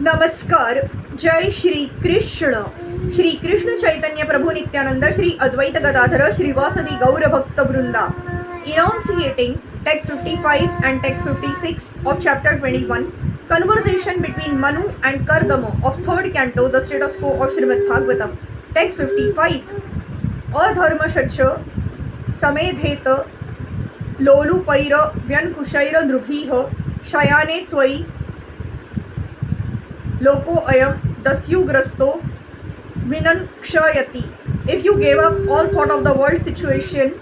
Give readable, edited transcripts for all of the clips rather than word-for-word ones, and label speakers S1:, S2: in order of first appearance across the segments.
S1: नमस्कार. जय श्री कृष्ण. श्री कृष्ण चैतन्य प्रभु नित्यानंद, श्री अद्वैत गदाधर, श्रीवासदि गौर भक्त वृंदा. Enunciating text 55 and text 56 of chapter 21, conversation between Manu and Kardama of third canto, the status quo of Srimad Bhagavatam. Text 55. अधर्मशच्च समेधेत लोलुपैर व्यंकुशैर नृभिः शयाने त्वयि लोको अयम दस्युग्रस्तो विनक्षयति. If you gave up all thought of the world situation,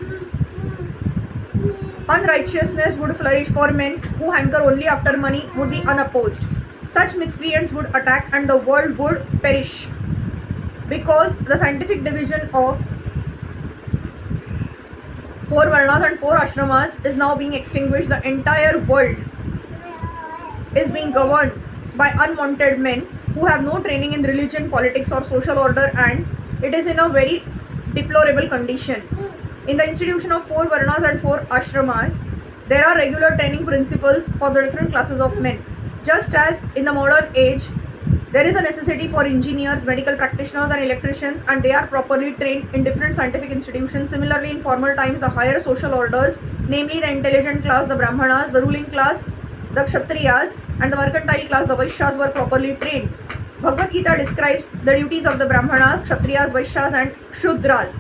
S1: unrighteousness would flourish, for men who hanker only after money would be unopposed. Such miscreants would attack and the world would perish. Because the scientific division of 4 varnas and 4 ashramas is now being extinguished, the entire world is being governed by unwanted men who have no training in religion, politics or social order, and it is in a very deplorable condition. In the institution of 4 varnas and 4 ashramas, there are regular training principles for the different classes of men. Just as in the modern age, there is a necessity for engineers, medical practitioners and electricians, and they are properly trained in different scientific institutions. Similarly, in former times, the higher social orders, namely the intelligent class, the brahmanas, the ruling class, the kshatriyas, and the mercantile class, the vaishyas, were properly trained. Bhagavad Gita describes the duties of the brahmanas, kshatriyas, vaishyas and shudras.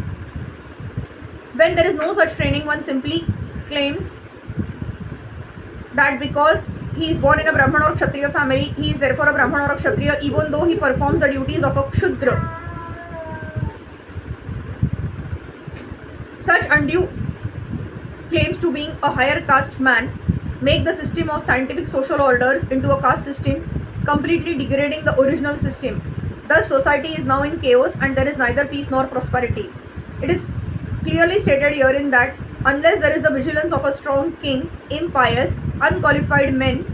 S1: When there is no such training, one simply claims that because he is born in a brahmana or kshatriya family, he is therefore a brahmana or a kshatriya, even though he performs the duties of a kshudra. Such undue claims to being a higher caste man make the system of scientific social orders into a caste system, completely degrading the original system. Thus, society is now in chaos and there is neither peace nor prosperity. It is clearly stated herein that unless there is the vigilance of a strong king, impious, unqualified men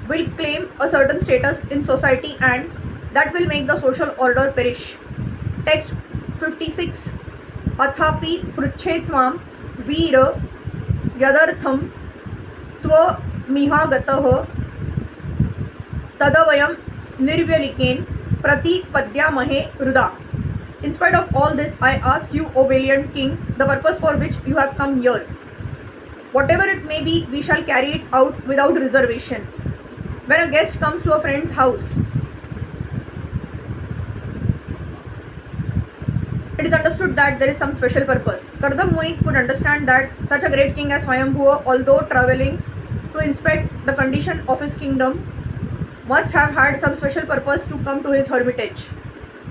S1: will claim a certain status in society and that will make the social order perish. Text 56. Athapi pruच्छेत्वां Veer यदर्थं त्वमिहागतः तदवयं निर्व्यलिकेन प्रतिपद्यामहे Hrida. In spite of all this, I ask you, O valiant king, the purpose for which you have come here. Whatever it may be, we shall carry it out without reservation. When a guest comes to a friend's house, it is understood that there is some special purpose. Kardama Muni could understand that such a great king as Swayambhuva, although travelling to inspect the condition of his kingdom, must have had some special purpose to come to his hermitage.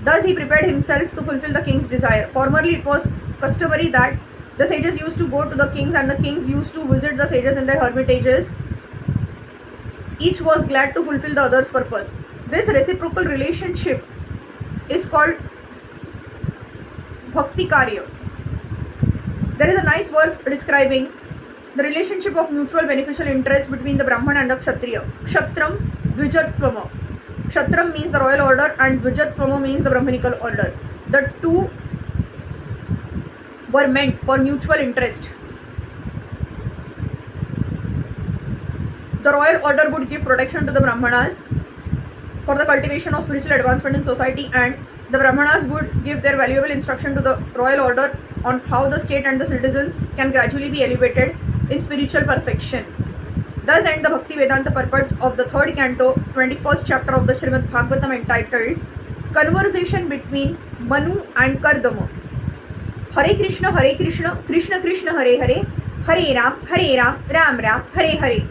S1: Thus he prepared himself to fulfill the king's desire. Formerly it was customary that the sages used to go to the kings and the kings used to visit the sages in their hermitages. Each was glad to fulfill the other's purpose. This reciprocal relationship is called Bhakti Karya. There is a nice verse describing the relationship of mutual beneficial interest between the Brahman and the Kshatriya. Kshatram Dvijattvama. Kshatram means the royal order and Dvijattvama means the Brahmanical order. The two were meant for mutual interest. The royal order would give protection to the Brahmanas for the cultivation of spiritual advancement in society, and the Brahmanas would give their valuable instruction to the royal order on how the state and the citizens can gradually be elevated in spiritual perfection. Thus end the Bhakti Vedanta purports of the third canto, 21st chapter of the Srimad Bhagavatam, entitled Conversation between Manu and Kardama. Hare Krishna, Krishna Krishna, Hare Hare, Hare Ram, Ram Ram, Hare Hare.